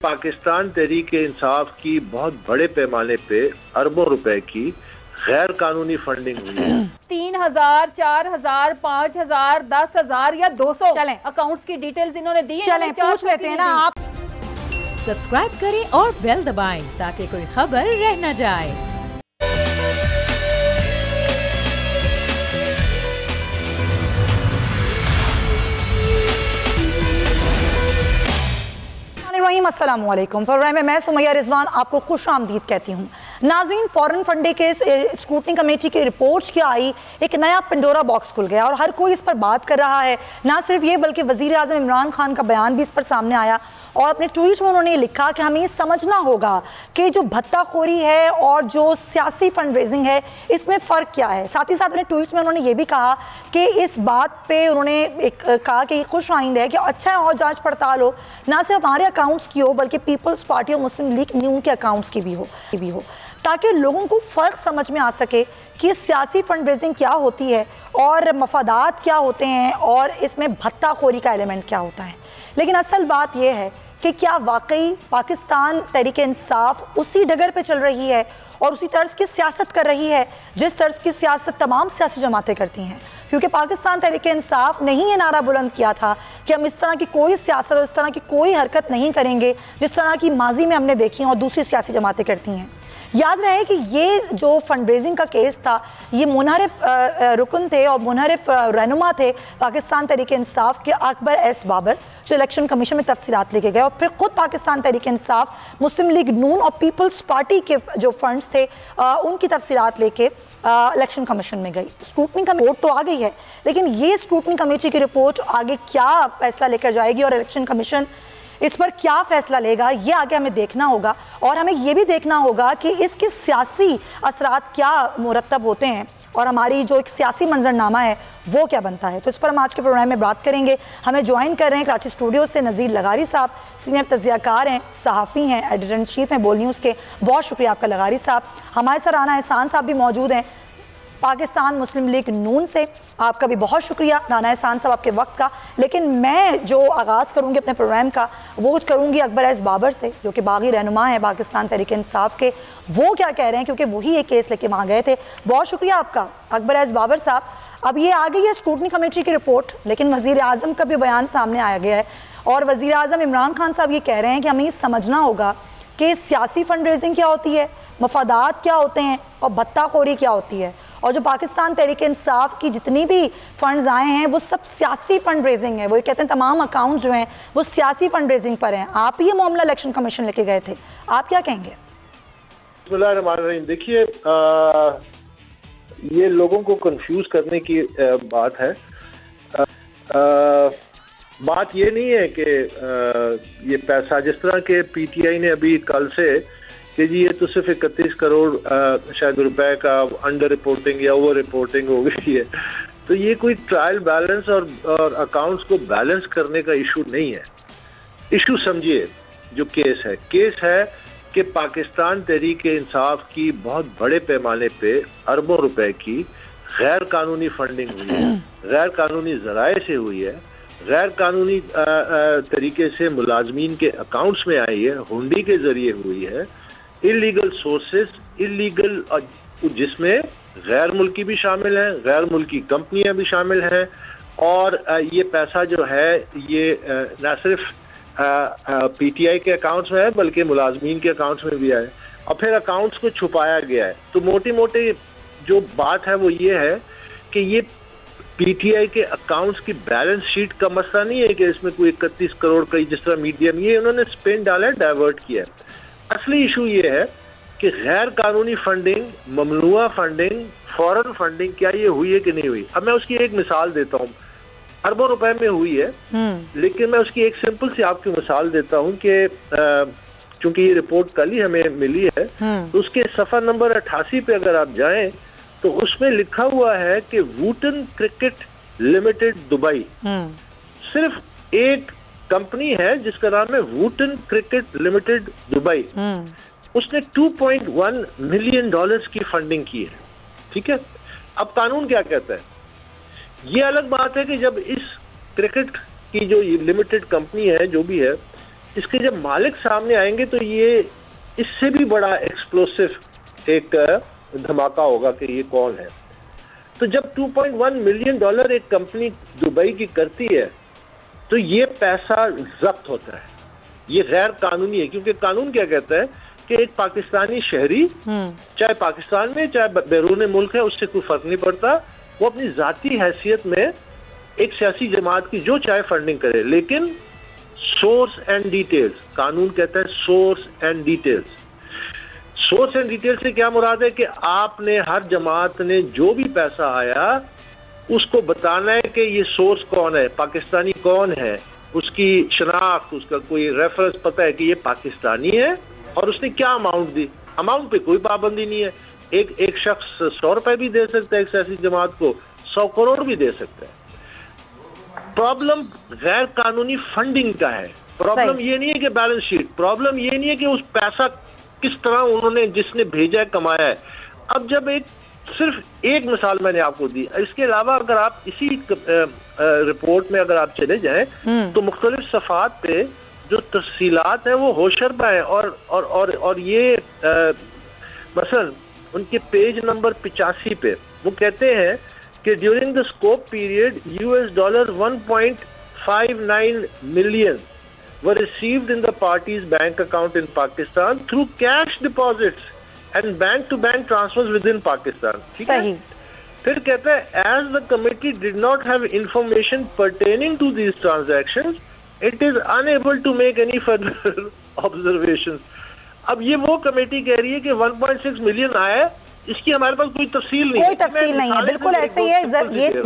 पाकिस्तान तहरीक इंसाफ की बहुत बड़े पैमाने पे अरबों रुपए की गैर कानूनी फंडिंग हुई है। 3000, 4000, 5000, 10,000 या 200 चलें अकाउंट्स की डिटेल्स इन्होंने दी है। चलें पूछ लेते हैं ना आप। सब्सक्राइब करें और बेल दबाएं ताकि कोई खबर रह न जाए। अस्सलाम वालेकुम। प्रोग्राम में मैं सुमैया रिजवान आपको खुश आमदीद कहती हूँ। नाज़रीन, फॉरेन फंडे के स्क्रूटनी कमेटी की रिपोर्ट क्या आई, एक नया पंडोरा बॉक्स खुल गया और हर कोई इस पर बात कर रहा है। ना सिर्फ ये बल्कि वज़ीर आज़म इमरान खान का बयान भी इस पर सामने आया और अपने ट्वीट में उन्होंने लिखा कि हमें ये समझना होगा कि जो भत्ताखोरी है और जो सियासी फंड रेजिंग है इसमें फ़र्क क्या है। साथ ही साथ अपने ट्वीट में उन्होंने ये भी कहा कि इस बात पे उन्होंने कहा कि खुश आइंद है कि अच्छा है और जांच पड़ताल हो, ना सिर्फ हमारे अकाउंट्स की हो बल्कि पीपल्स पार्टी और मुस्लिम लीग न्यू के अकाउंट्स की भी हो ताकि लोगों को फ़र्क समझ में आ सके कि सियासी फंड रेजिंग क्या होती है और मफादात क्या होते हैं और इसमें भत्ताखोरी का एलिमेंट क्या होता है। लेकिन असल बात यह है कि क्या वाकई पाकिस्तान तहरीक इंसाफ उसी डगर पे चल रही है और उसी तर्ज की सियासत कर रही है जिस तर्ज की सियासत तमाम सियासी जमातें करती हैं। क्योंकि पाकिस्तान तहरीक इंसाफ ने ही ये नारा बुलंद किया था कि हम इस तरह की कोई सियासत और इस तरह की कोई हरकत नहीं करेंगे जिस तरह की माजी में हमने देखी और दूसरी सियासी जमातें करती हैं। याद रहे कि ये जो फंड रेजिंग का केस था ये मुनहरिफ रुकन थे और मुनहरिफ रहनुमा थे पाकिस्तान तहरीक इंसाफ के अकबर एस बाबर, जो इलेक्शन कमीशन में तफसीलात लेके गए और फिर खुद पाकिस्तान तहरीक इंसाफ, मुस्लिम लीग नून और पीपल्स पार्टी के जो फंड्स थे उनकी तफसीलात लेके इलेक्शन कमीशन में गई। स्क्रूटनी का रिपोर्ट तो आ गई है, लेकिन ये स्क्रूटनी कमेटी की रिपोर्ट आगे क्या फैसला लेकर जाएगी और इलेक्शन कमीशन इस पर क्या फैसला लेगा, ये आगे हमें देखना होगा। और हमें ये भी देखना होगा कि इसके सियासी असरात क्या मुरतब होते हैं और हमारी जो एक सियासी मंजरनामा है वो क्या बनता है। तो इस पर हम आज के प्रोग्राम में बात करेंगे। हमें ज्वाइन कर रहे हैं कराची स्टूडियो से नज़ीर लगारी साहब, सीनियर तजियाकार हैं, सहाफ़ी हैं, एडिटर इन चीफ हैं बोल न्यूज़ के। बहुत शुक्रिया आपका लगारी साहब। हमारे साथ राना एहसान साहब भी मौजूद हैं पाकिस्तान मुस्लिम लीग नून से। आपका भी बहुत शुक्रिया राना एहसान साहब आपके वक्त का। लेकिन मैं जो आगाज़ करूँगी अपने प्रोग्राम का वो करूँगी अकबर एस बाबर से, जो कि बागी रहनुमा है पाकिस्तान तहरीक इंसाफ के। वो क्या कह रहे हैं, क्योंकि वही एक केस लेके वहाँ गए थे। बहुत शुक्रिया आपका अकबर एस बाबर साहब। अब ये आ गई है स्क्रूटनी कमेटी की रिपोर्ट, लेकिन वज़ीर आज़म का भी बयान सामने आया गया है और वज़ीर आज़म इमरान खान साहब ये कह रहे हैं कि हमें ये समझना होगा कि सियासी फंड रेजिंग क्या होती है, मफादात क्या होते हैं और भत्ताखोरी क्या होती है। और जो पाकिस्तान तहरीक इंसाफ की जितनी भी फंड्स आए हैं वो सब सियासी फंड रेजिंग है। वो ये कहते हैं तमाम अकाउंट्स जो हैं वो सियासी फंड रेजिंग पर हैं। आप ही ये मामला इलेक्शन कमीशन लेके गए थे, आप क्या कहेंगे? देखिए, ये लोगों को कंफ्यूज करने की बात है। बात ये नहीं है कि ये पैसा जिस तरह के पीटीआई ने अभी कल से कि जी ये तो सिर्फ 31 करोड़ शायद रुपए का अंडर रिपोर्टिंग या ओवर रिपोर्टिंग हो गई है, तो ये कोई ट्रायल बैलेंस और अकाउंट्स को बैलेंस करने का इशू नहीं है। इशू समझिए, जो केस है कि पाकिस्तान तहरीक इंसाफ की बहुत बड़े पैमाने पे अरबों रुपए की गैर कानूनी फंडिंग हुई है, गैर कानूनी जराए से हुई है, गैर कानूनी तरीके से मुलाजमीन के अकाउंट्स में आई है, हुंडी के जरिए हुई है, इलीगल सोर्सेस, इलीगल, जिसमें गैर मुल्की भी शामिल हैं, गैर मुल्की कंपनियां भी शामिल हैं। और ये पैसा जो है ये न सिर्फ पीटीआई के अकाउंट्स में है बल्कि मुलाजमीन के अकाउंट्स में भी है और फिर अकाउंट्स को छुपाया गया है। तो मोटी मोटी जो बात है वो ये है कि ये पीटीआई के अकाउंट्स की बैलेंस शीट का मसला नहीं है कि इसमें कोई 31 करोड़ का जिस तरह मीडिया में ये उन्होंने स्पिन डाला है, डाइवर्ट किया है। असली इशू ये है कि गैर कानूनी फंडिंग, ममनुआ फंडिंग, फॉरेन फंडिंग क्या ये हुई है कि नहीं हुई। अब मैं उसकी एक मिसाल देता हूँ। अरबों रुपए में हुई है, लेकिन मैं उसकी एक सिंपल सी आपकी मिसाल देता हूँ कि चूंकि ये रिपोर्ट कल ही हमें मिली है, तो उसके सफ़ा नंबर 88 पे अगर आप जाएं तो उसमें लिखा हुआ है कि वुटन क्रिकेट लिमिटेड दुबई, सिर्फ एक कंपनी है जिसका नाम है वुटन क्रिकेट लिमिटेड दुबई, उसने $2.1 मिलियन की फंडिंग की है। ठीक है, अब कानून क्या कहता है? ये अलग बात है कि जब इस क्रिकेट की जो लिमिटेड कंपनी है जो भी है, इसके जब मालिक सामने आएंगे तो ये इससे भी बड़ा एक्सप्लोसिव एक धमाका होगा कि ये कौन है। तो जब $2.1 मिलियन एक कंपनी दुबई की करती है तो ये पैसा जब्त होता है, ये गैर कानूनी है। क्योंकि कानून क्या कहता है कि एक पाकिस्तानी शहरी चाहे पाकिस्तान में चाहे बैरून मुल्क है, उससे कोई फर्क नहीं पड़ता, वो अपनी जाती हैसियत में एक सियासी जमात की जो चाहे फंडिंग करे, लेकिन सोर्स एंड डिटेल्स, कानून कहता है source and details. Source and details से क्या मुराद है कि आपने हर जमात ने जो भी पैसा आया उसको बताना है कि ये सोर्स कौन है, पाकिस्तानी कौन है, उसकी शनाख्त, उसका कोई रेफरेंस पता है कि ये पाकिस्तानी है और उसने क्या अमाउंट दी। अमाउंट पे कोई पाबंदी नहीं है, एक शख्स 100 रुपए भी दे सकता है, एक सियासी जमात को 100 करोड़ भी दे सकता है। प्रॉब्लम गैर कानूनी फंडिंग का है, प्रॉब्लम ये नहीं है कि बैलेंस शीट, प्रॉब्लम ये नहीं है कि उस पैसा किस तरह उन्होंने जिसने भेजा है कमाया है। अब जब सिर्फ एक मिसाल मैंने आपको दी, इसके अलावा अगर आप इसी रिपोर्ट में अगर आप चले जाएं तो मुख्तलिफ सफ़ात पे जो तफसीलात हैं वो होशरबा है और ये मसलन उनके पेज नंबर 85 पे वो कहते हैं कि during the scope period $1.59 million were received in the party's bank account in Pakistan through cash deposits and bank-to-bank transfers within Pakistan. सही। फिर कहता है as the committee did not have information pertaining to these transactions, it is unable to make any further observations. अब ये वो committee कह रही है कि 1.6 मिलियन आया, इसकी हमारे पास कोई तफसील नहीं है, कोई तफसील नहीं है, बिल्कुल ऐसे ही है।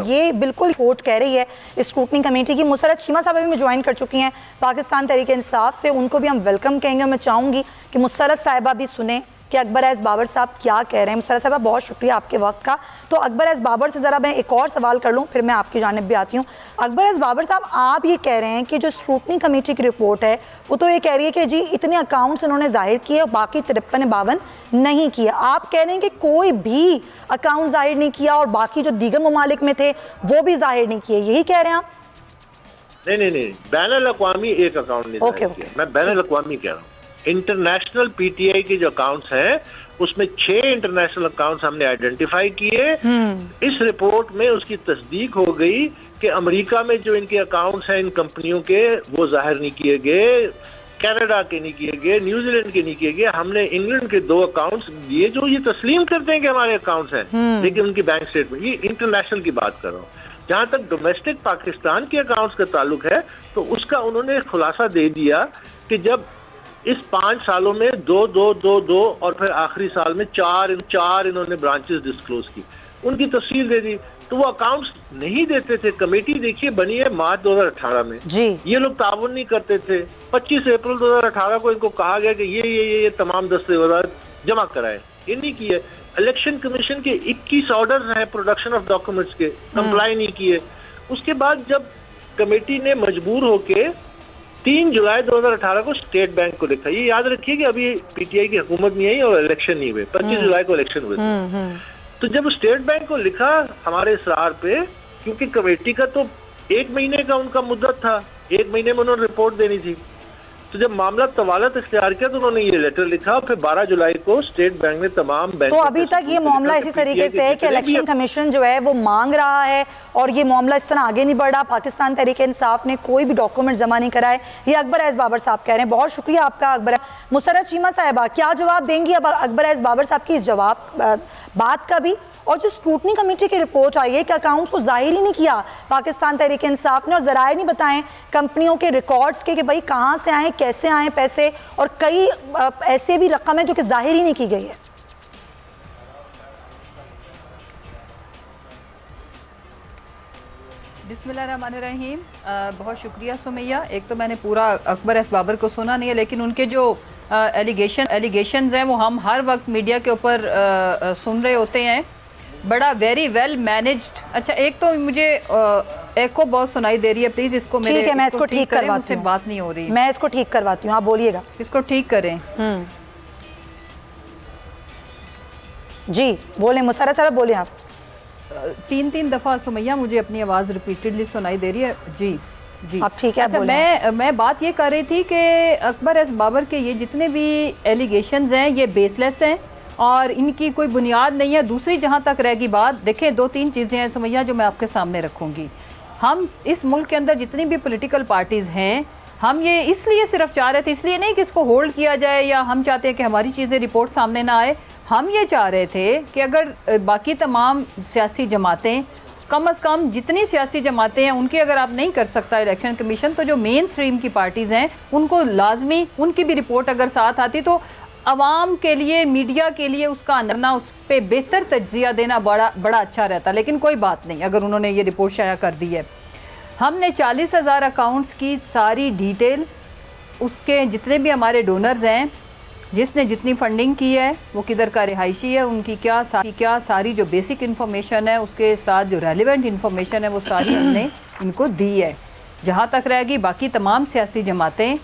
ये बिल्कुल कोर्ट कह रही है स्क्रूटनी कमेटी की। मुसरत शीमा साहब भी ज्वाइन कर चुकी हैं पाकिस्तान तहरीक इंसाफ से, उनको भी हम वेलकम कहेंगे। मैं चाहूँगी कि मुसरत साहिबा भी सुने कि अकबर एस बाबर साहब क्या कह रहे हैं। मुसरत साहिबा बहुत शुक्रिया आपके वक्त का। तो अकबर एस बाबर से ज़रा मैं एक और सवाल कर लूँ, फिर मैं आपकी जानिब भी आती हूँ। अकबर एस बाबर साहब, आप ये कह रहे हैं कि जो स्क्रूटनी कमेटी की रिपोर्ट है वो तो ये कह रही है कि जी इतने अकाउंट्स उन्होंने जाहिर किए और बाकी 53-52 नहीं किए। आप कह रहे हैं कि कोई भी अकाउंट जाहिर नहीं किया और बाकी जो दीगर ममालिक में थे वो भी जाहिर नहीं किए, यही कह रहे हैं आप? नहीं, बैनुल-अक़वामी एक अकाउंट नहीं जाहिर किया, मैं बैनुल-अक़वामी कह रहा हूँ। इंटरनेशनल पीटीआई के जो अकाउंट्स हैं उसमें 6 इंटरनेशनल अकाउंट्स हमने आइडेंटिफाई किए। इस रिपोर्ट में उसकी तस्दीक हो गई कि अमेरिका में जो इनके अकाउंट्स हैं इन कंपनियों के वो जाहिर नहीं किए गए, कनाडा के नहीं किए गए, न्यूजीलैंड के नहीं किए गए। हमने इंग्लैंड के 2 अकाउंट्स दिए जो ये तस्लीम करते हैं कि हमारे अकाउंट्स हैं, लेकिन उनकी बैंक स्टेटमेंट, ये इंटरनेशनल की बात कर रहा हूँ। जहाँ तक डोमेस्टिक पाकिस्तान के अकाउंट्स का ताल्लुक है तो उसका उन्होंने खुलासा दे दिया कि जब इस 5 सालों में 2 और फिर आखिरी साल में 4 इन्होंने ब्रांचेस डिस्क्लोज की, उनकी तफसील दे दी। तो वो अकाउंट्स नहीं देते थे। कमेटी देखिए बनी है मार्च 2018 में जी। ये लोग ताउन नहीं करते थे। 25 अप्रैल 2018 को इनको कहा गया कि ये तमाम दस्तावेज़ात जमा कराएं, ये नहीं किए। इलेक्शन कमीशन के 21 ऑर्डर हैं प्रोडक्शन ऑफ डॉक्यूमेंट्स के, कंप्लाई नहीं किए। उसके बाद जब कमेटी ने मजबूर होके 3 जुलाई 2018 को स्टेट बैंक को लिखा, ये याद रखिए कि अभी पीटीआई की हुकूमत नहीं आई और इलेक्शन नहीं हुए, 25 जुलाई को इलेक्शन हुए थे। तो जब स्टेट बैंक को लिखा हमारे इसरार पे, क्योंकि कमेटी का तो 1 महीने का उनका मुद्दत था, 1 महीने में उन्होंने रिपोर्ट देनी थी। तो जब मामला तवालत इख्तियार किया तो उन्होंने ये लेटर लिखा, फिर 12 जुलाई को स्टेट बैंक ने तमाम बैंक। तो अभी तक ये मामला इसी तरीके से है कि इलेक्शन कमीशन जो है वो मांग रहा है और ये मामला इस तरह आगे नहीं बढ़ रहा। पाकिस्तान तहरीक इंसाफ ने कोई भी डॉक्यूमेंट जमा नहीं कराए, ये अकबर एस बाबर साहब कह रहे हैं। बहुत शुक्रिया आपका अकबर। मुसरत शीमा साहिबा क्या जवाब देंगी अब अकबर एस बाबर साहब की इस जवाब बात का भी? और जो स्क्रूटनी कमेटी की रिपोर्ट आई है कि अकाउंट्स को जाहिर ही नहीं किया पाकिस्तान तहरीक इंसाफ ने और ज़राए नहीं बताएं कंपनियों के रिकॉर्ड्स के कि भाई कहाँ से आए, कैसे आए पैसे, और कई ऐसे भी रकम है जो कि जाहिर ही नहीं की गई है। बिस्मिल्लाहिर्रहमानिर्रहीम। बहुत शुक्रिया सुमैया। एक तो मैंने पूरा अकबर एस बाबर को सुना नहीं है, लेकिन उनके जो एलिगेशंस हैं वो हम हर वक्त मीडिया के ऊपर सुन रहे होते हैं। बड़ा वेरी वेल मैनेज्ड। अच्छा, एक तो मुझे एको बहुत सुनाई दे रही है, प्लीज इसको ठीक है, मैं इसको ठीक करवाती हूँ। बात नहीं हो रही, मैं इसको ठीक करवाती हूँ, आप बोलिएगा। इसको ठीक करें। जी बोले मुसरत साहब, बोले आप। 3 दफ़ा सुमैया मुझे अपनी आवाज़ रिपीटेडली सुनाई दे रही है जी। जी अब ठीक है। अच्छा, मैं बात ये कर रही थी कि अकबर एस बाबर के ये जितने भी एलिगेशंस हैं ये बेसलेस हैं और इनकी कोई बुनियाद नहीं है। दूसरी जहाँ तक रहेगी बात, देखें 2-3 चीज़ें हैं सुमैया जो मैं आपके सामने रखूँगी। हम इस मुल्क के अंदर जितनी भी पॉलिटिकल पार्टीज़ हैं, हम ये इसलिए सिर्फ चाह रहे थे, इसलिए नहीं कि इसको होल्ड किया जाए या हम चाहते हैं कि हमारी चीज़ें रिपोर्ट सामने ना आए, हम ये चाह रहे थे कि अगर बाकी तमाम सियासी जमातें, कम से कम जितनी सियासी जमातें हैं उनकी अगर आप नहीं कर सकता इलेक्शन कमीशन, तो जो मेन स्ट्रीम की पार्टीज़ हैं उनको लाजमी उनकी भी रिपोर्ट अगर साथ आती तो आवाम के लिए, मीडिया के लिए उसका आना, उस पर बेहतर तज्जिया देना बड़ा अच्छा रहता। लेकिन कोई बात नहीं, अगर उन्होंने ये रिपोर्ट शाया कर दी है। हमने 40,000 अकाउंट्स की सारी डिटेल्स, उसके जितने भी हमारे डोनर्स हैं, जिसने जितनी फंडिंग की है, वो किधर का रिहायशी है, उनकी क्या सारी जो बेसिक इन्फॉर्मेशन है, उसके साथ जो रेलिवेंट इन्फॉर्मेशन है वो सारी हमने इनको दी है। जहाँ तक रहेगी बाकी तमाम सियासी जमातें,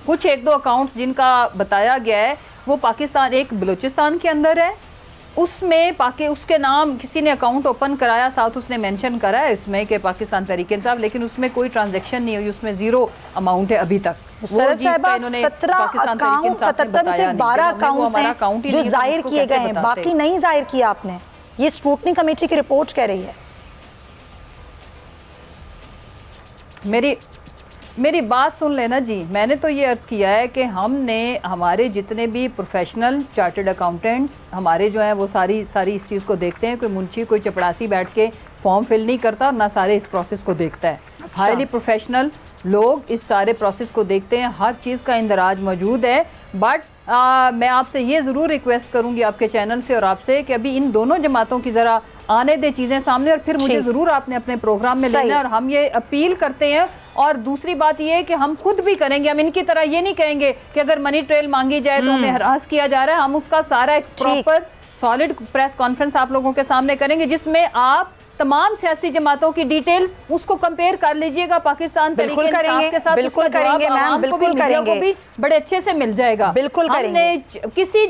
कुछ 1-2 अकाउंट्स जिनका बताया गया है वो पाकिस्तान, एक बलूचिस्तान के अंदर है, उसमें उसके नाम किसी ने अकाउंट ओपन कराया, साथ उसने मेंशन करा है इसमें कि पाकिस्तान तहरीक-ए-इंसाफ, लेकिन उसमें कोई ट्रांजैक्शन नहीं हुई, उसमें 0 अमाउंट है अभी तक। सरद साहिबा 17 में से 12 अकाउंट्स हैं जो जाहिर किए गए हैं, बाकी नहीं जाहिर किया आपने, ये स्क्रूटनी कमेटी की रिपोर्ट कह रही है। मेरी बात सुन लेना जी। मैंने तो ये अर्ज़ किया है कि हमने हमारे जितने भी प्रोफेशनल चार्टर्ड अकाउंटेंट्स हमारे जो हैं वो सारी इस चीज़ को देखते हैं। कोई मुंशी, कोई चपड़ासी बैठ के फॉर्म फिल नहीं करता, ना सारे इस प्रोसेस को देखता है। अच्छा। हाईली प्रोफेशनल लोग इस सारे प्रोसेस को देखते हैं, हर चीज़ का इंदराज मौजूद है। बट मैं आपसे ये ज़रूर रिक्वेस्ट करूँगी आपके चैनल से और आपसे कि अभी इन दोनों जमातों की ज़रा आने दे चीज़ें सामने, और फिर मुझे ज़रूर आपने अपने प्रोग्राम में लेना है। और हम ये अपील करते हैं, और दूसरी बात ये है कि हम खुद भी करेंगे, हम इनकी तरह ये नहीं कहेंगे कि अगर मनी ट्रेल मांगी जाए तो हमें हरास किया जा रहा है। हम उसका सारा एक प्रॉपर सॉलिड प्रेस कॉन्फ्रेंस आप लोगों के सामने करेंगे, जिसमें आप तमाम सियासी जमातों की डिटेल्स उसको कंपेयर कर लीजिएगा पाकिस्तान बिल्कुल करेंगे, के साथ। बिल्कुल करेंगे मैम, बिल्कुल करेंगे, भी बड़े अच्छे से मिल जाएगा। बिल्कुल करेंगे। किसी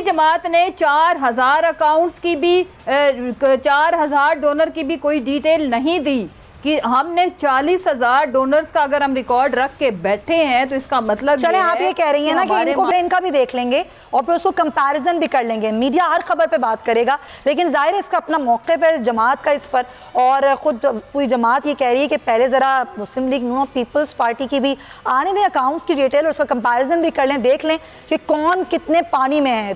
जमात ने 4,000 अकाउंट्स की भी 4,000 डोनर की भी कोई डिटेल नहीं दी कि हमने 40,000 डोनर्स का अगर हम रिकॉर्ड रख के बैठे हैं तो इसका मतलब चले आप ये कह रही हैं ना कि इनका भी देख लेंगे और फिर उसको कंपैरिजन भी कर लेंगे। मीडिया हर खबर पे बात करेगा, लेकिन जाहिर है इसका अपना मौक़िफ़ है जमात का इस पर, और ख़ुद पूरी जमात ये कह रही है कि पहले ज़रा मुस्लिम लीग नून पीपल्स पार्टी की भी आने दें अकाउंट्स की डिटेल और उसका कंपैरिजन भी कर लें, देख लें कि कौन कितने पानी में है।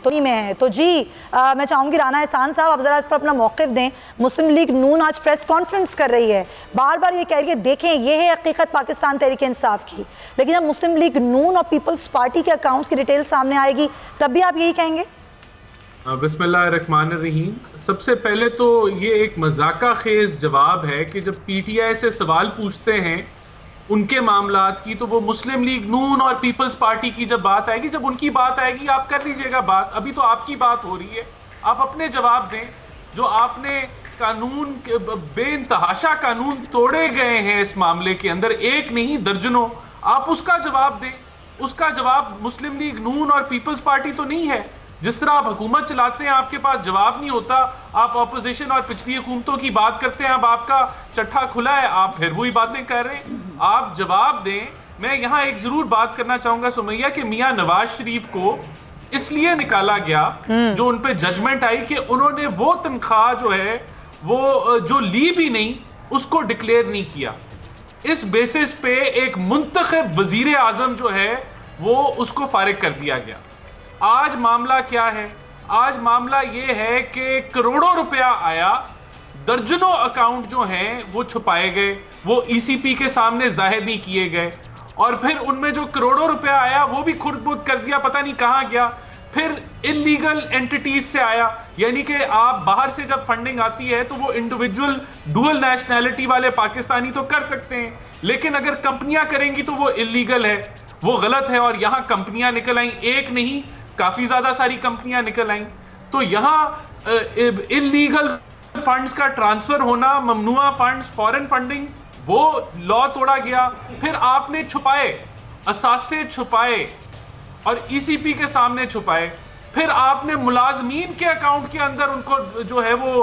तो जी मैं चाहूँगी राना एहसान साहब आप ज़रा इस पर अपना मौक़िफ़ दें। मुस्लिम लीग नून आज प्रेस कॉन्फ्रेंस कर रही है, बार बार ये कह रही है देखें ये है हकीकत पाकिस्तान तहरीक-ए-इंसाफ की, लेकिन जब मुस्लिम लीग नून और पीपल्स पार्टी के अकाउंट्स की डिटेल सामने आएगी तब भी आप यही कहेंगे? बिस्मिल्लाहिर्रहमानिर्रहीम। सबसे पहले तो ये एक मजाका खेज जवाब है कि जब पीटीआई से सवाल पूछते हैं उनके मामलात की, तो वो मुस्लिम लीग नून और पीपल्स पार्टी की जब बात आएगी, जब उनकी बात आएगी आप कर लीजिएगा बात, अभी तो आपकी बात हो रही है, आप अपने जवाब दें। जो आपने कानून बेइंतहाशा कानून तोड़े गए हैं इस मामले के अंदर, एक नहीं दर्जनों, आप उसका जवाब दें। उसका जवाब मुस्लिम लीग नून और पीपल्स पार्टी तो नहीं है। जिस तरह आप हुकूमत चलाते हैं आपके पास जवाब नहीं होता, आप ऑपोजिशन और पिछली हुकूमतों की बात करते हैं, अब आपका चट्ठा खुला है, आप फिर वही बातें कर रहे हैं, आप जवाब दें। मैं यहाँ एक जरूर बात करना चाहूंगा सुमैया कि मियां नवाज शरीफ को इसलिए निकाला गया जो उन पे जजमेंट आई कि उन्होंने वो तनख्वाह जो है वो जो ली भी नहीं उसको डिक्लेयर नहीं किया। इस बेसिस पे एक मुंतखब वजीर आजम जो है वो उसको फारिग कर दिया गया। आज मामला क्या है? आज मामला ये है कि करोड़ों रुपया आया, दर्जनों अकाउंट जो हैं वो छुपाए गए, वो ईसीपी के सामने जाहिर नहीं किए गए, और फिर उनमें जो करोड़ों रुपया आया वो भी खुर्द-बुर्द कर दिया, पता नहीं कहां गया। फिर इलीगल एंटिटीज से आया, यानी कि आप बाहर से जब फंडिंग आती है तो वो इंडिविजुअल डुअल नेशनैलिटी वाले पाकिस्तानी तो कर सकते हैं, लेकिन अगर कंपनियां करेंगी तो वो इलीगल है, वो गलत है। और यहां कंपनियां निकल आई, एक नहीं काफी ज्यादा सारी कंपनियां निकल आई। तो यहां इलीगल फंड्स का ट्रांसफर होना, ममनुआ फंड्स, फॉरेन फंडिंग, वो लॉ तोड़ा गया। फिर आपने छुपाए, असासे छुपाए और ईसीपी के सामने छुपाए। फिर आपने मुलाजमीन के अकाउंट के अंदर उनको जो है वो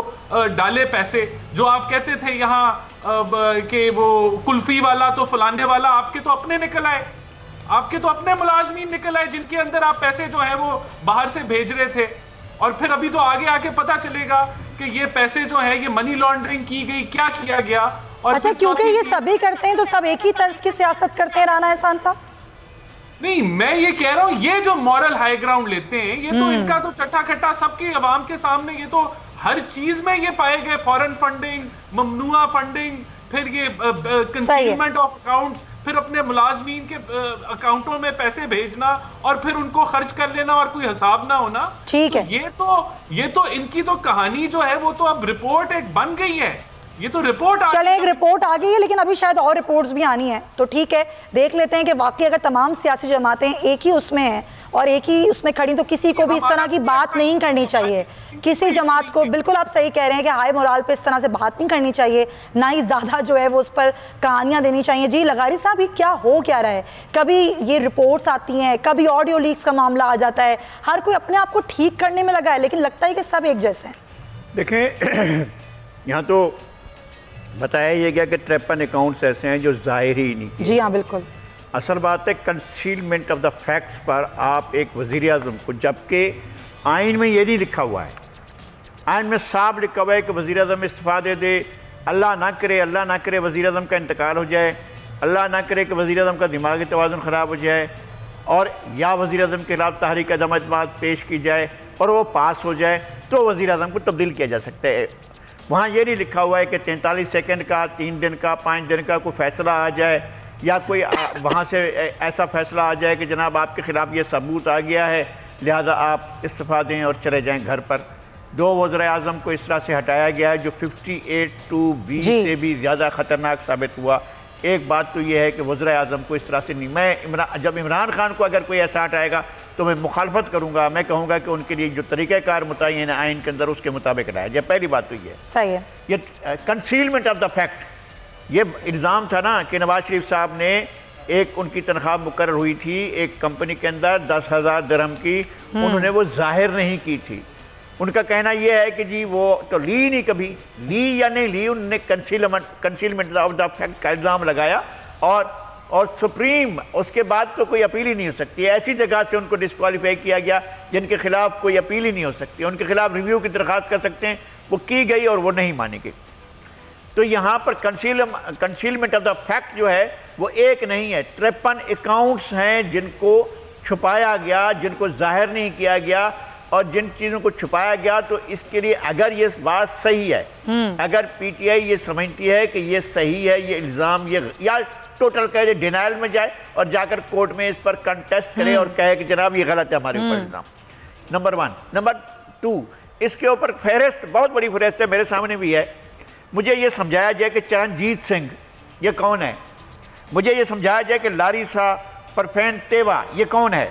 डाले पैसे, जो आप कहते थे यहाँ कि वो कुल्फी वाला तो फलाने वाला, आपके तो अपने निकल आए, आपके तो अपने मुलाजमीन निकल आए जिनके अंदर आप पैसे जो है वो बाहर से भेज रहे थे। और फिर अभी तो आगे आके पता चलेगा कि ये पैसे जो है ये मनी लॉन्ड्रिंग की गई, क्या किया गया। और अच्छा, क्योंकि ये सभी करते हैं तो सब एक ही तर्ज की सियासत करते हैं राना एहसान साहब? नहीं, मैं ये कह रहा हूँ ये जो मॉरल हाई ग्राउंड लेते हैं ये तो इनका तो चट्टा खट्टा सबकी आवाम के सामने, ये तो हर चीज में ये पाए गए, फॉरेन फंडिंग, ममनुआ फंडिंग, फिर ये कंसीलमेंट ऑफ अकाउंट्स, फिर अपने मुलाजमीन के अकाउंटों में पैसे भेजना और फिर उनको खर्च कर लेना और कोई हिसाब ना होना। ठीक है, ये तो इनकी तो कहानी जो है वो तो अब रिपोर्ट एक बन गई है, ये तो रिपोर्ट चले एक रिपोर्ट आ गई है, लेकिन अभी शायद और रिपोर्ट्स भी आनी है, तो ठीक है देख लेते हैं कि वाकई अगर तमाम सियासी जमातें एक ही उसमें हैं और एक ही उसमें खड़ी तो किसी को भी इस तरह की बात नहीं करनी चाहिए, किसी जमात को। बिल्कुल आप सही कह रहे हैं कि हाई मोराल पे इस तरह से बात नहीं करनी चाहिए, ना ही ज़्यादा जो है वो उस पर कहानियाँ देनी चाहिए। जी लगारी साहब, ये क्या हो क्या रहा है? कभी ये रिपोर्ट्स आती हैं, कभी ऑडियो लीक्स का मामला आ जाता है, हर कोई अपने आप को ठीक करने में लगा है, लेकिन लगता है कि सब एक जैसे हैं। देखें, यहाँ तो बताया ये गया कि 53 अकाउंट्स ऐसे हैं जो जाहिर ही नहीं किए। जी हाँ, बिल्कुल। असल बात है कंसीलमेंट ऑफ द फैक्ट्स पर आप एक वज़ीर-ए-आज़म को, जबकि आइन में ये नहीं लिखा हुआ है, आइन में साफ लिखा हुआ है कि वज़ीर-ए-आज़म इस्तीफ़ा दे दे, अल्लाह ना करे वज़ीर-ए-आज़म का इंतकाल हो जाए, अल्लाह ना करे कि वज़ीर-ए-आज़म का दिमागी तवाज़ुन ख़राब हो जाए, और या वज़ीर-ए-आज़म के खिलाफ तहरीक अदम एतमाद पेश की जाए और वो पास हो जाए तो वज़ीर-ए-आज़म को तब्दील किया जा सकता है। वहाँ ये नहीं लिखा हुआ है कि 43 सेकंड का, 3 दिन का, 5 दिन का कोई फ़ैसला आ जाए, या कोई वहाँ से ऐसा फ़ैसला आ जाए कि जनाब आपके ख़िलाफ़ ये सबूत आ गया है, लिहाजा आप इस्तीफ़ा दें और चले जाएं घर पर। 2 वज़ीर-ए-आज़म को इस तरह से हटाया गया है जो 58-20 से भी ज़्यादा ख़तरनाक साबित हुआ। एक बात तो ये है कि वज़ीर-ए-आज़म को इस तरह से नहीं, मैं जब इमरान खान को अगर कोई ऐसा हटाएगा तो मैं मुखालफत करूँगा, मैं कहूँगा कि उनके लिए जो तरीक़ाकार मुतय्यन है आइन के अंदर उसके मुताबिक हटाया जाए। पहली बात तो ये सही है। ये कंसीलमेंट ऑफ द फैक्ट, ये इल्ज़ाम था ना कि नवाज शरीफ साहब ने एक उनकी तनख्वाह मुकर्रर हुई थी एक कंपनी के अंदर 10,000 दिरहम की, उन्होंने वो जाहिर नहीं की थी। उनका कहना यह है कि जी वो तो ली नहीं, कभी ली या नहीं ली, उन्होंने कंसीलमेंट ऑफ द फैक्ट का इल्ज़ाम लगाया और सुप्रीम उसके बाद तो कोई अपील ही नहीं हो सकती। ऐसी जगह से उनको डिस्क्वालीफाई किया गया जिनके खिलाफ कोई अपील ही नहीं हो सकती, उनके खिलाफ रिव्यू की दरख्वास्त कर सकते हैं, वो की गई और वो नहीं मानी गई। तो यहाँ पर कंसीलमेंट ऑफ द फैक्ट जो है वो एक नहीं है, 53 अकाउंट्स हैं जिनको छुपाया गया, जिनको जाहिर नहीं किया गया, और जिन चीज़ों को छुपाया गया। तो इसके लिए अगर ये बात सही है, अगर पीटीआई ये समझती है कि ये सही है, ये इल्ज़ाम, ये या टोटल कह दे डिनाइल में जाए और जाकर कोर्ट में इस पर कंटेस्ट करे और कहे कि जनाब ये गलत है हमारे ऊपर इल्ज़ाम। नंबर 1। नंबर 2, इसके ऊपर फहरिस्त, बहुत बड़ी फहरिस्त है, मेरे सामने भी है। मुझे ये समझाया जाए कि चरणजीत सिंह ये कौन है, मुझे ये समझाया जाए कि लारिसा परफेन तेवा ये कौन है,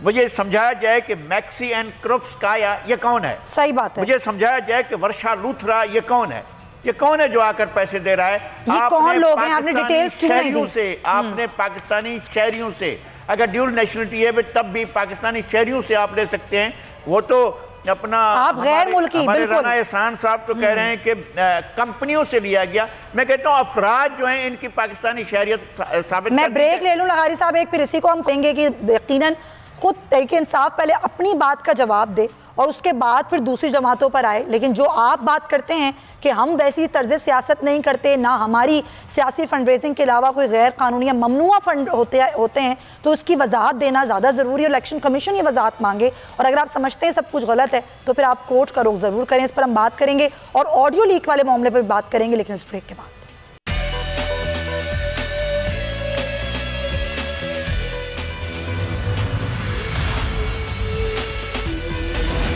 मुझे समझाया जाए कि मैक्सी एंड क्रुप्सकाया ये कौन है। सही बात है। मुझे समझाया जाए कि वर्षा लूथरा ये कौन है, ये कौन है जो आकर पैसे दे रहा है। ये कौन लोग हैं, आपने डिटेल्स क्यों नहीं दी? से आपने पाकिस्तानी शहरियों से, अगर ड्यूल नेशनलिटी है तब भी पाकिस्तानी शहरियों से आप ले सकते हैं, वो तो अपना आप गैर मुल्की। बिल्कुल। राना एहसान साहब तो कह रहे हैं कि कंपनियों से लिया गया। मैं कहता हूँ अफराद जो हैं इनकी पाकिस्तानी शहरियत साबित। मैं ब्रेक ले लूँ लगारी साहब एक, फिर इसी को हम कहेंगे कि यकीनन खुद तहरीक इंसाफ पहले अपनी बात का जवाब दे और उसके बाद फिर दूसरी जमातों पर आए। लेकिन जो आप बात करते हैं कि हम वैसी तर्ज सियासत नहीं करते, ना हमारी सियासी फंड रेजिंग के अलावा कोई गैर कानूनी या ममनुआ फंड होते हैं, तो उसकी वजाहत देना ज़्यादा ज़रूरी है। इलेक्शन कमीशन ये वजाहत मांगे, और अगर आप समझते हैं सब कुछ गलत है तो फिर आप कोर्ट का रुख ज़रूर करें। इस पर हम बात करेंगे और ऑडियो लीक वाले मामले पर भी बात करेंगे, लेकिन इस ब्रेक के बाद।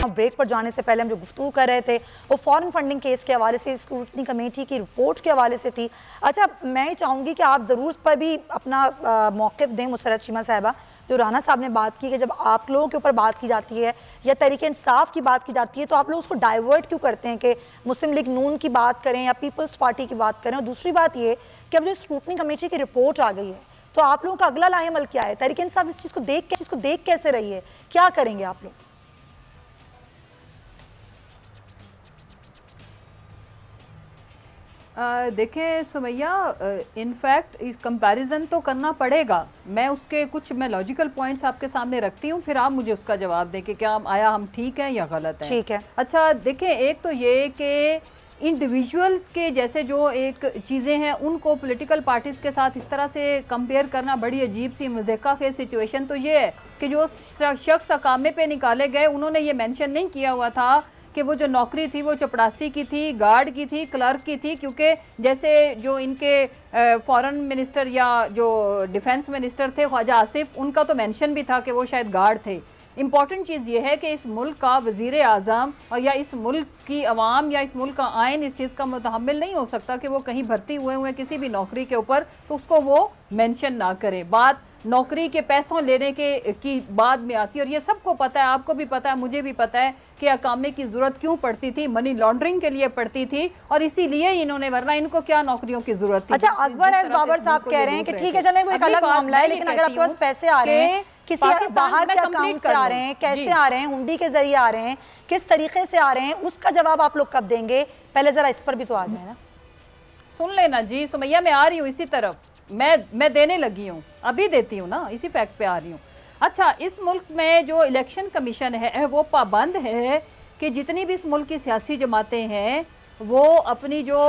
ब्रेक पर जाने से पहले हम जो गुफ्तगू कर रहे थे वो फॉरेन फंडिंग केस के हवाले से, स्क्रूटनी कमेटी की रिपोर्ट के हवाले से थी। अच्छा, मैं चाहूँगी कि आप ज़रूर इस पर भी अपना मौक़िफ़ दें मुसर्रत शीमा साहिबा। जो राना साहब ने बात की कि जब आप लोगों के ऊपर बात की जाती है या तहरीक इंसाफ की बात की जाती है तो आप लोग उसको डाइवर्ट क्यों करते हैं कि मुस्लिम लीग नून की बात करें या पीपल्स पार्टी की बात करें। और दूसरी बात ये कि अब जो स्क्रूटनी कमेटी की रिपोर्ट आ गई है तो आप लोगों का अगला लाहेमल क्या है? तहरीक इंसाफ इस चीज़ को देख कैसे रही है, क्या करेंगे आप लोग? देखें सुमैया, इनफैक्ट इस कंपैरिजन तो करना पड़ेगा। मैं लॉजिकल पॉइंट्स आपके सामने रखती हूँ, फिर आप मुझे उसका जवाब दें कि क्या हम ठीक है या गलत है। ठीक है। अच्छा देखें, एक तो ये कि इंडिविजुअल्स के जैसे जो एक चीज़ें हैं उनको पॉलिटिकल पार्टीज़ के साथ इस तरह से कंपेयर करना बड़ी अजीब सी मज़ाक़ा की सिचुएशन तो ये है कि जो शख्स अकामे पे निकाले गए उन्होंने ये मेंशन नहीं किया हुआ था कि वो जो नौकरी थी वो चपड़ासी की थी, गार्ड की थी, क्लर्क की थी, क्योंकि जैसे जो इनके फॉरेन मिनिस्टर या जो डिफेंस मिनिस्टर थे ख्वाजा आसिफ, उनका तो मेंशन भी था कि वो शायद गार्ड थे। इम्पॉर्टेंट चीज़ ये है कि इस मुल्क का वज़ीर आज़म और या इस मुल्क की अवाम या इस मुल्क का आइन इस चीज़ का मुतहम्मिल नहीं हो सकता कि वो कहीं भर्ती हुए किसी भी नौकरी के ऊपर तो उसको वो मेंशन ना करे। बात नौकरी के पैसों लेने की बाद में आती है, और ये सबको पता है, आपको भी पता है, मुझे भी पता है कि अकामे की ज़रूरत क्यों पड़ती थी, मनी लॉन्ड्रिंग के लिए पड़ती थी, और इसीलिए इन्होंने, वरना इनको क्या नौकरियों की जरूरत थी। अच्छा, अकबर एस बाबर साहब कह रहे हैं कि ठीक है चले वो एक अलग मामला है, लेकिन अगर आपके पास पैसे आ रहे हैं किसी बाहर के अकाउंट से आ रहे हैं, कैसे आ रहे हैं, हुंडी के जरिए आ रहे हैं, किस तरीके से आ रहे हैं, उसका जवाब आप लोग कब देंगे? पहले जरा इस पर भी तो आ जाए ना। सुन लेना जी सुमैया, मैं आ रही हूँ इसी तरफ, मैं देने लगी हूँ, अभी देती हूँ ना, इसी फैक्ट पे आ रही हूँ। अच्छा, इस मुल्क में जो इलेक्शन कमीशन है वो पाबंद है कि जितनी भी इस मुल्क की सियासी जमातें हैं वो अपनी जो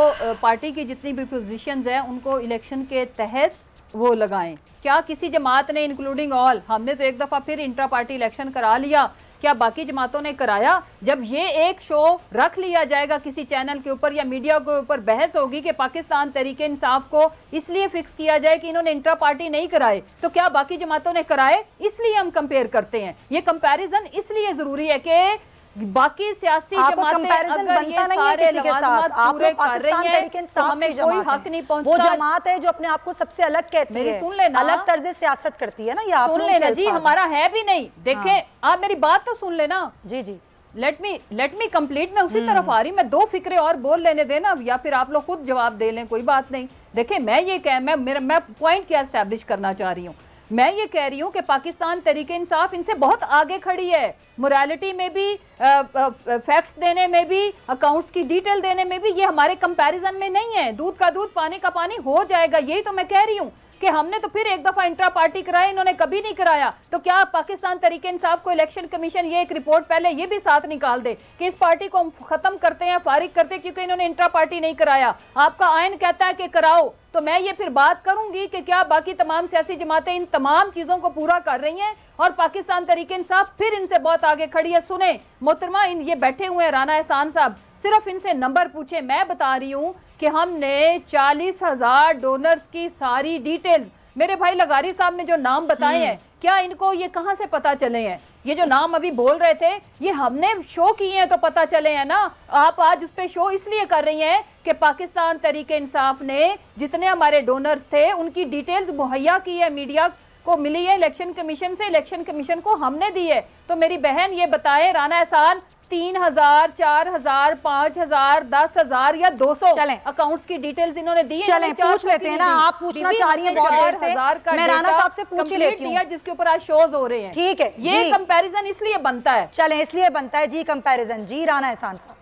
पार्टी की जितनी भी पोजीशंस हैं उनको इलेक्शन के तहत वो लगाएं। क्या किसी जमात ने, इंक्लूडिंग ऑल, हमने तो एक दफ़ा फिर इंट्रा पार्टी इलेक्शन करा लिया, क्या बाकी जमातों ने कराया? जब ये एक शो रख लिया जाएगा किसी चैनल के ऊपर या मीडिया के ऊपर, बहस होगी कि पाकिस्तान तहरीके इंसाफ को इसलिए फिक्स किया जाए कि इन्होंने इंट्रा पार्टी नहीं कराए, तो क्या बाकी जमातों ने कराए? इसलिए हम कंपेयर करते हैं। ये कंपैरिजन इसलिए ज़रूरी है कि बाकी सियासी जमातें अगर ये सारे लवाज़िमात पूरे कर रही हैं तो हमें कोई हक नहीं पहुंचता। वो जमात है जो अपने आप को सबसे अलग कहती है, सुन लेना, अलग तर्ज सियासत करती है ना, ये आप सुन लेना जी, हमारा है भी नहीं। देखें आप मेरी बात तो सुन लेना जी जी, लेट मी कंप्लीट। मैं उसी तरफ आ रही, मैं दो फिक्रे और बोल लेने देना, या फिर आप लोग खुद जवाब दे लें, कोई बात नहीं। देखें मैं पॉइंट क्या एस्टैब्लिश करना चाह रही हूँ। मैं ये कह रही हूँ कि पाकिस्तान तहरीके इंसाफ इनसे बहुत आगे खड़ी है, मोरालिटी में भी, फैक्ट्स देने में भी, अकाउंट्स की डिटेल देने में भी। ये हमारे कंपैरिजन में नहीं है। दूध का दूध पानी का पानी हो जाएगा, यही तो मैं कह रही हूँ कि हमने तो फिर एक दफा इंट्रा पार्टी कराया, इन्होंने कभी नहीं कराया। तो क्या पाकिस्तान तहरीके इंसाफ को इलेक्शन कमीशन ये एक रिपोर्ट पहले ये भी साथ निकाल दे कि इस पार्टी को हम खत्म करते हैं, फारिग करते हैं क्योंकि इन्होंने इंट्रा पार्टी नहीं कराया? आपका आइन कहता है कि कराओ, तो मैं ये फिर बात करूंगी कि क्या बाकी तमाम सियासी जमातें इन तमाम चीजों को पूरा कर रही हैं और पाकिस्तान तहरीके इंसाफ फिर इनसे बहुत आगे खड़ी है। सुने मोहतरमा, ये बैठे हुए हैं राना एहसान साहब, सिर्फ इनसे नंबर पूछे। मैं बता रही हूँ कि हमने 40,000 डोनर्स की सारी डिटेल्स, मेरे भाई लगारी साहब ने जो नाम बताए हैं, क्या इनको ये कहां से पता चले हैं? ये जो नाम अभी बोल रहे थे ये हमने शो किए हैं तो पता चले हैं ना। आप आज उस पे शो इसलिए कर रही हैं कि पाकिस्तान तहरीके इंसाफ ने जितने हमारे डोनर्स थे उनकी डिटेल्स मुहैया की है, मीडिया को मिली है इलेक्शन कमीशन से, इलेक्शन कमीशन को हमने दी है। तो मेरी बहन ये बताए राना एहसान, 3,000, 4,000, 5,000, 10,000 या 200 अकाउंट्स की डिटेल्स इन्होंने दी है। चलें पूछ लेते हैं ना, आप पूछना चाह रही हैं बहुत देर से, मैं राना साहब से पूछ ही लेती हूँ, जिसके ऊपर आज शोज हो रहे हैं। ठीक है, ये कंपैरिजन इसलिए बनता है। चलें इसलिए बनता है जी कंपैरिजन। जी राना एहसान साहब,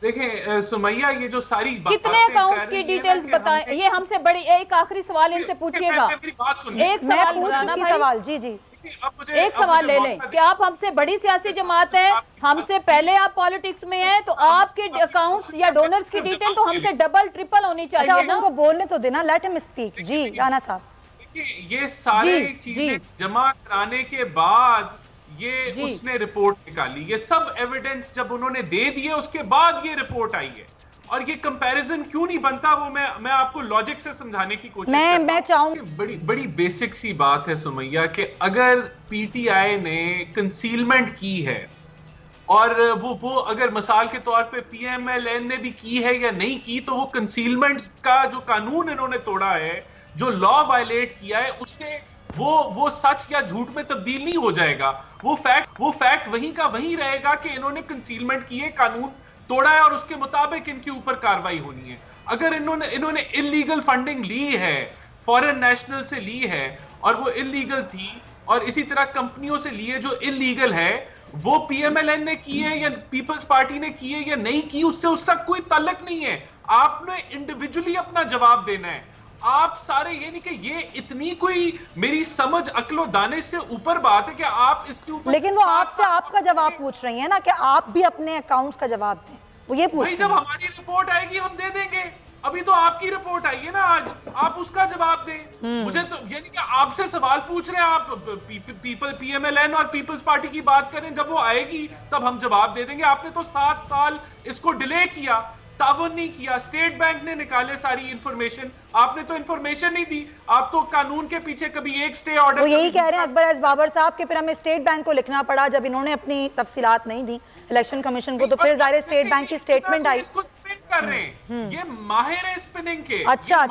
देखें सुमैया, ये जो सारी कितने अकाउंट्स की डिटेल्स बताएं, ये हमसे बड़ी। एक आखिरी सवाल इनसे पूछिएगा, एक सवाल जी जी, एक सवाल ले लें कि आप हमसे बड़ी सियासी जमात हैं, हमसे पहले आप पॉलिटिक्स में हैं, तो आपके अकाउंट्स या डोनर्स की डिटेल तो हमसे डबल ट्रिपल होनी चाहिए ना। उनको बोलने तो देना, लेट हिम स्पीक। जी राना साहब, ये सारे चीजें जमा कराने के बाद ये उसने रिपोर्ट निकाली, ये सब एविडेंस जब उन्होंने दे दिए उसके बाद ये रिपोर्ट आई है। और ये कंपैरिजन क्यों नहीं बनता वो मैं आपको लॉजिक से समझाने की कोशिश मैं चाहूंगी। बड़ी बेसिक सी बात है सुमैया कि अगर पीटीआई ने कंसीलमेंट की है और वो अगर मिसाल के तौर पे पीएमएलएन ने भी की है या नहीं की, तो वो कंसीलमेंट का जो कानून इन्होंने तोड़ा है, जो लॉ वायलेट किया है, उससे वो सच या झूठ में तब्दील नहीं हो जाएगा। वो फैक्ट वहीं का वहीं रहेगा कि इन्होंने कंसीलमेंट की है, कानून तोड़ा है और उसके मुताबिक इनके ऊपर कार्रवाई होनी है। अगर इन्होंने इलीगल फंडिंग ली है, फॉरेन नेशनल से ली है और वो इलीगल थी, और इसी तरह कंपनियों से ली है जो इलीगल है, वो पीएमएलएन ने की है या पीपल्स पार्टी ने की है या नहीं की, उससे उसका कोई ताल्लुक नहीं है। आपने इंडिविजुअली अपना जवाब देना है। आप सारे ये नहीं कि ये इतनी कोई मेरी समझ अक्लो दाने से ऊपर बात है कि आप इसके ऊपर, लेकिन वो आपसे आपका जवाब पूछ रही है ना कि आप भी अपने अकाउंट्स का जवाब दें, वो ये पूछ रही जब हमारी रिपोर्ट आएगी हम दे देंगे। अभी तो आपकी रिपोर्ट आई है ना आज, आप उसका जवाब दें। मुझे तो ये नहीं कि आपसे सवाल पूछ रहे हैं, आप पीपल PMLN और पीपल्स पार्टी की बात करें, जब वो आएगी तब हम जवाब दे देंगे। आपने तो 7 साल इसको डिले किया, तावन नहीं किया। स्टेट बैंक ने निकाले सारी इंफॉर्मेशन, आपने तो इंफॉर्मेशन नहीं दी। आप तो कानून के पीछे कभी एक स्टे ऑर्डर, वो यही कह रहे हैं अकबर एस बाबर साहब के फिर हमें स्टेट बैंक को लिखना पड़ा जब इन्होंने अपनी तफसीलात नहीं दी इलेक्शन कमीशन को, तो फिर जाहिर स्टेट बैंक की स्टेटमेंट आई। इसको स्पिन कर रहे हैं, ये माहिर है स्पिनिंग के। अच्छा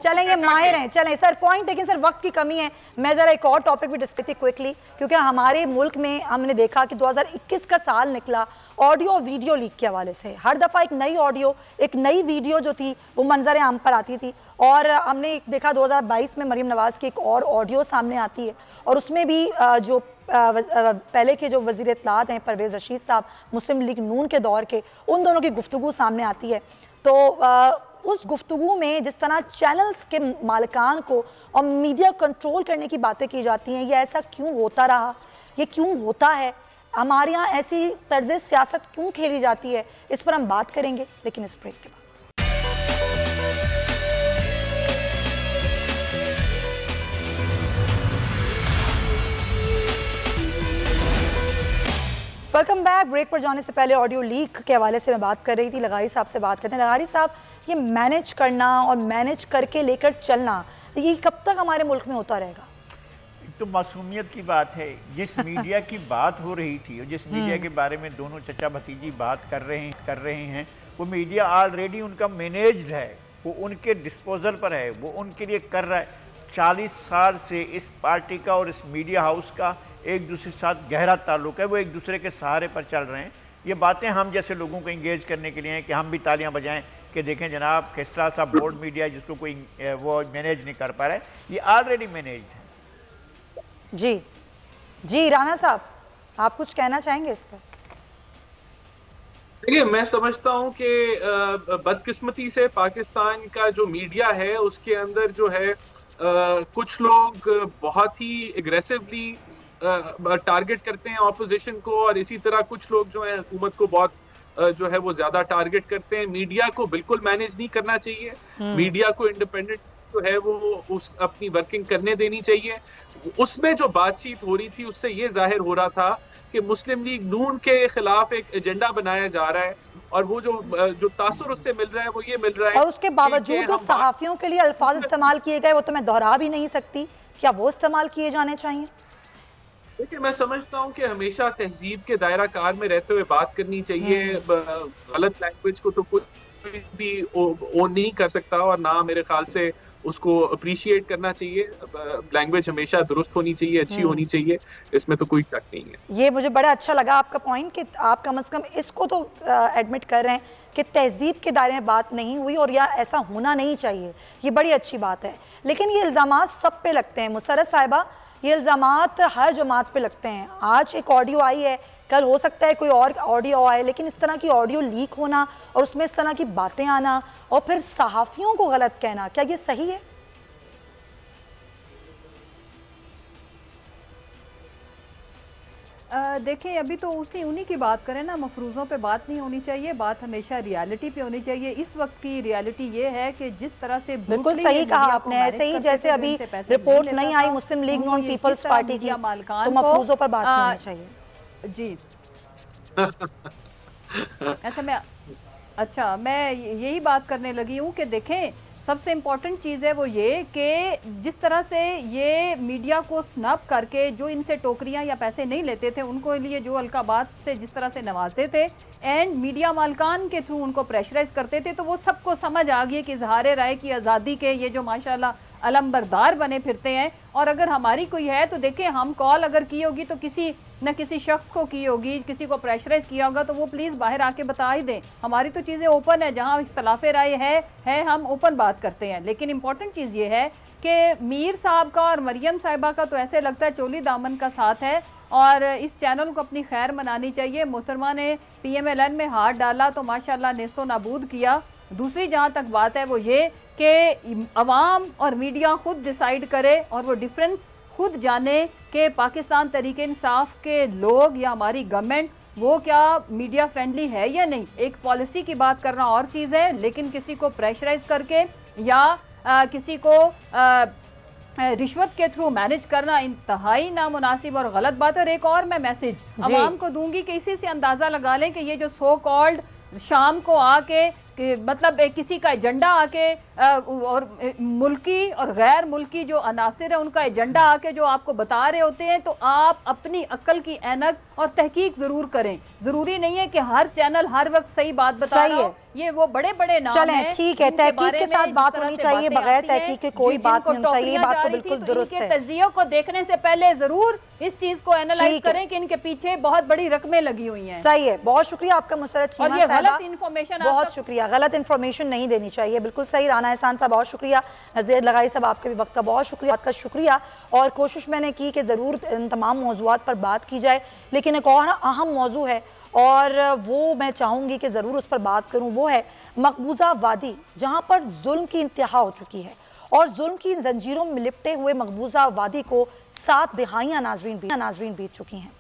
चलें ये माहिर हैं, चलें सर पॉइंट, लेकिन सर वक्त की कमी है। मैं ज़रा एक और टॉपिक भी डिस्कस की क्विकली, क्योंकि हमारे मुल्क में हमने देखा कि 2021 का साल निकला ऑडियो वीडियो लीक के हवाले से। हर दफ़ा एक नई ऑडियो, एक नई वीडियो जो थी वो मंजर आम पर आती थी, और हमने देखा 2022 में मरीम नवाज़ की एक और ऑडियो सामने आती है, और उसमें भी जो पहले के जो वज़ीर इत्तलात हैं परवेज़ रशीद साहब, मुस्लिम लीग नून के दौर के, उन दोनों की गुफ्तगू सामने आती है। तो उस गुफ्तगू में जिस तरह चैनल्स के मालिकान को और मीडिया कंट्रोल करने की बातें की जाती हैं, ये ऐसा क्यों होता रहा, ये क्यों होता है, हमारे यहाँ ऐसी तर्ज सियासत क्यों खेली जाती है, इस पर हम बात करेंगे, लेकिन इस ब्रेक के बाद। Welcome back. ब्रेक पर जाने से पहले ऑडियो लीक के हवाले से मैं बात कर रही थी, लगारी साहब से बात करते हैं। लगारी साहब, ये मैनेज करना और मैनेज करके लेकर चलना, ये कब तक हमारे मुल्क में होता रहेगा? तो मासूमियत की बात है। जिस मीडिया की बात हो रही थी और जिस मीडिया के बारे में दोनों चचा भतीजी बात कर रहे हैं वो मीडिया ऑलरेडी उनका मैनेज्ड है, वो उनके डिस्पोजल पर है, वो उनके लिए कर रहा है। 40 साल से इस पार्टी का और इस मीडिया हाउस का एक दूसरे के साथ गहरा ताल्लुक है, वो एक दूसरे के सहारे पर चल रहे हैं। ये बातें हम जैसे लोगों को इंगेज करने के लिए हैं कि हम भी तालियां बजाएं कि देखें जनाब किस तरह सा बोर्ड मीडिया जिसको कोई वो मैनेज नहीं कर पा रहा है, ये ऑलरेडी मैनेज्ड है। जी राना साहब, आप कुछ कहना चाहेंगे इस पर? देखिए, मैं समझता हूं कि बदकिस्मती से पाकिस्तान का जो मीडिया है उसके अंदर जो है कुछ लोग बहुत ही एग्रेसिवली टारगेट करते हैं ऑपोजिशन को, और इसी तरह कुछ लोग जो है हुकूमत को बहुत जो है वो ज्यादा टारगेट करते हैं। मीडिया को बिल्कुल मैनेज नहीं करना चाहिए, मीडिया को इंडिपेंडेंट जो है वो उस अपनी वर्किंग करने देनी चाहिए। उसमें जो बातचीत हो रही थी उससे ये जाहिर हो रहा था कि मुस्लिम लीग नून के खिलाफ एक एजेंडा बनाया जा रहा है, और वो जो तासुर उससे मिल रहा है वो ये मिल रहा है। और उसके बावजूद जो सहाफियों के लिए अल्फाज इस्तेमाल किए गए वो तो मैं दोहरा भी नहीं सकती, क्या वो इस्तेमाल किए जाने चाहिए? देखिए, मैं समझता हूँ कि हमेशा तहजीब के दायरा कार में रहते हुए बात करनी चाहिए। गलत लैंग्वेज को तो कोई भी ओन नहीं कर सकता, और ना मेरे ख्याल से उसको अप्रिशिएट करना चाहिए। लैंग्वेज हमेशा दुरुस्त होनी चाहिए, अच्छी होनी चाहिए, इसमें तो कोई शक नहीं है। ये मुझे बड़ा अच्छा लगा आपका पॉइंट कि आप कम से कम इसको तो एडमिट कर रहे हैं कि तहजीब के दायरे में बात नहीं हुई और या ऐसा होना नहीं चाहिए, ये बड़ी अच्छी बात है। लेकिन ये इल्ज़ामात सब पे लगते हैं मुसर्रत साहिबा, ये इल्ज़ामात हर जमात पे लगते हैं। आज एक ऑडियो आई है, कल हो सकता है कोई और ऑडियो आए, लेकिन इस तरह की ऑडियो लीक होना और उसमें इस तरह की बातें आना और फिर सहाफ़ियों को गलत कहना, क्या ये सही है? देखें, अभी तो उन्हीं की बात करें ना, मफरूज़ों पे बात नहीं होनी चाहिए, बात हमेशा रियलिटी पे होनी चाहिए। इस वक्त की रियलिटी ये है कि जिस तरह से बिल्कुल सही कहा आपने, ऐसे ही जैसे अभी रिपोर्ट नहीं आई मुस्लिम लीग नून पीपल्स पार्टी की, तो मफरूज़ों पर बात नहीं होनी चाहिए। जी अच्छा, मैं यही बात करने लगी हूँ कि देखें, सबसे इम्पॉर्टेंट चीज़ है वो ये कि जिस तरह से ये मीडिया को स्नब करके जो इनसे टोकरियां या पैसे नहीं लेते थे उनको लिए जो अलकाबात से जिस तरह से नवाजते थे एंड मीडिया मालकान के थ्रू उनको प्रेशराइज करते थे, तो वो सबको समझ आ गई कि इजहार राय की आज़ादी के ये जो माशाल्लाह अलंबरदार बने फिरते हैं। और अगर हमारी कोई है तो देखें, हम कॉल अगर की होगी तो किसी न किसी शख्स को की होगी, किसी को प्रेशराइज किया होगा, तो वो प्लीज़ बाहर आके बता ही दें। हमारी तो चीज़ें ओपन है, जहाँ इख्तलाफ राय है हम ओपन बात करते हैं। लेकिन इंपॉर्टेंट चीज़ ये है कि मीर साहब का और मरियम साहिबा का तो ऐसे लगता है चोली दामन का साथ है, और इस चैनल को अपनी खैर मनानी चाहिए। मोहतरमा ने PMLN में हाथ डाला तो माशाल्लाह नेस्तो नाबूद किया, दूसरी जहाँ तक बात है वो ये कि अवाम और मीडिया खुद डिसाइड करे और वो डिफरेंस खुद जाने कि पाकिस्तान तरीके इंसाफ के लोग या हमारी गवर्नमेंट वो क्या मीडिया फ्रेंडली है या नहीं। एक पॉलिसी की बात करना और चीज़ है, लेकिन किसी को प्रेशराइज करके या किसी को रिश्वत के थ्रू मैनेज करना इंतहाई नामुनासिब और गलत बात है। और एक और मैं मैसेज अवाम को दूंगी कि इसी से अंदाज़ा लगा लें कि ये जो सो कॉल्ड शाम को आके मतलब किसी का एजेंडा आके और मुल्की और गैर मुल्की जो अनासिर है उनका एजेंडा आके जो आपको बता रहे होते हैं, तो आप अपनी अक्ल की ऐनक और तहकीक जरूर करें। जरूरी नहीं है कि हर चैनल हर वक्त सही बात बता रहा हो। ये वो बड़े बड़े नाम हैं, ठीक है, तहकीक के साथ बात होनी चाहिए, बगैर तहकीक के कोई बात नहीं होनी चाहिए। बात तो बिल्कुल दुरुस्त है। तज्जियों को देखने से पहले जरूर इस चीज को एनालाइज करें कि इनके पीछे बहुत बड़ी रकमें लगी हुई हैं। सही है, बहुत शुक्रिया आपका मुस्तरद चीमा साहबा, गलत इन्फॉर्मेशन, बहुत शुक्रिया। गलत इन्फॉर्मेशन नहीं देनी चाहिए, बिल्कुल सही। राना एहसान साहब बहुत शुक्रिया, नज़ीर लगाई साहब आपके भी वक्त का बहुत शुक्रिया, आपका शुक्रिया। और कोशिश मैंने की कि ज़रूर इन तमाम मौज़ूआत पर बात की जाए, लेकिन एक और अहम मौजू है और वो मैं चाहूँगी कि ज़रूर उस पर बात करूँ, वो है मकबूजा वादी, जहाँ पर जुल्म की इंतहा हो चुकी है और जुल्म की जंजीरों में लिपटे हुए मकबूजा वादी को 7 दिहाइयाँ नाजरीन बीत चुकी हैं,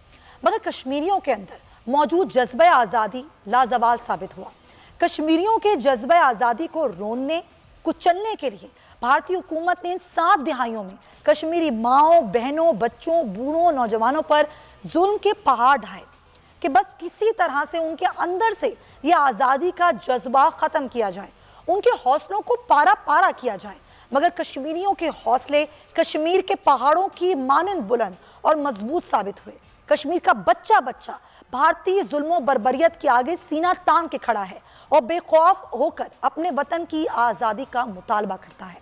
मगर कश्मीरियों के अंदर मौजूद जज्बा आज़ादी लाजवाल साबित हुआ। कश्मीरियों के जज्बा आज़ादी को रोनने कुचलने के लिए भारतीय हुकूमत ने इन 7 दिहाइयों में कश्मीरी माओं, बहनों, बच्चों, बूढ़ों, नौजवानों पर जुल्म के पहाड़ ढाए कि बस किसी तरह से उनके अंदर से यह आज़ादी का जज्बा ख़त्म किया जाए, उनके हौसलों को पारा पारा किया जाए। मगर कश्मीरियों के हौसले कश्मीर के पहाड़ों की मानंद बुलंद और मजबूत साबित हुए। कश्मीर का बच्चा बच्चा भारतीय जुल्मों बर्बरियत के आगे सीना तान के खड़ा है और बेखौफ होकर अपने वतन की आज़ादी का मुतालबा करता है।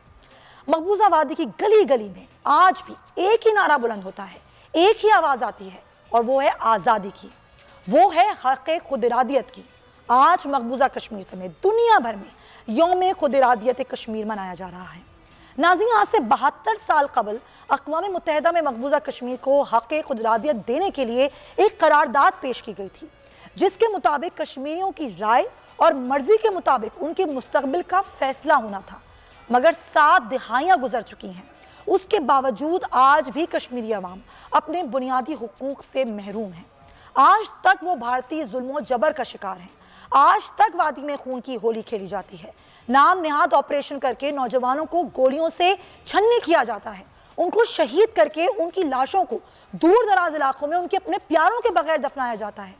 मकबूजा वादी की गली गली में आज भी एक ही नारा बुलंद होता है, एक ही आवाज़ आती है और वो है आज़ादी की, वो है हक़ खुद इरादियत की। आज मकबूजा कश्मीर समेत दुनिया भर में यौम खुद इरादियत कश्मीर मनाया जा रहा है। नाज़रीन, आज से 72 साल कबल अक़वाम मुत्तहिदा में मकबूजा कश्मीर को हक़ खुद इरादियत देने के लिए एक करारदाद पेश की गई थी, जिसके मुताबिक कश्मीरियों की राय और मर्जी के मुताबिक उनके मुस्तक़बिल का फैसला होना था। मगर 7 दिहाइयाँ गुजर चुकी हैं, उसके बावजूद आज भी कश्मीरी अवाम अपने बुनियादी हुकूक से महरूम हैं। आज तक वो भारतीय जुल्मों जबर का शिकार हैं। आज तक वादी में खून की होली खेली जाती है। नाम नेहाद ऑपरेशन करके नौजवानों को गोलियों से छन्नी किया जाता है, उनको शहीद करके उनकी लाशों को दूर दराज इलाकों में उनके अपने प्यारों के बगैर दफनाया जाता है।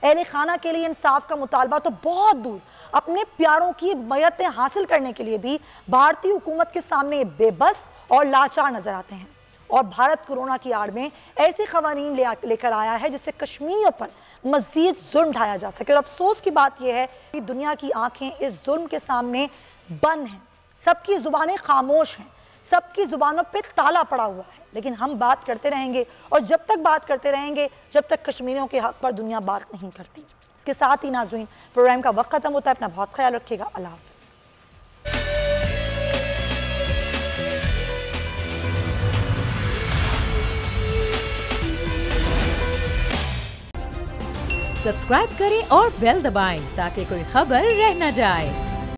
अहले खाना के लिए इंसाफ का मुतालबा तो बहुत दूर, अपने प्यारों की मयतें हासिल करने के लिए भी भारतीय हुकूमत के सामने बेबस और लाचार नजर आते हैं। और भारत कोरोना की आड़ में ऐसे क़वानीन लेकर आया है जिससे कश्मीरियों पर मज़ीद जुल्म ढाया जा सके। और अफसोस की बात यह है कि दुनिया की आंखें इस जुल्म के सामने बंद हैं, सबकी ज़ुबानें खामोश हैं, सबकी ज़ुबानों पे ताला पड़ा हुआ है। लेकिन हम बात करते रहेंगे और जब तक बात करते रहेंगे जब तक कश्मीरियों के हक़ पर दुनिया बात नहीं करती। इसके साथ ही नाज़रीन, प्रोग्राम का वक्त ख़त्म होता है। अपना बहुत ख्याल रखिएगा। अल्लाह हाफ़िज़। सब्सक्राइब करें और बेल दबाएं ताकि कोई खबर रह न जाए।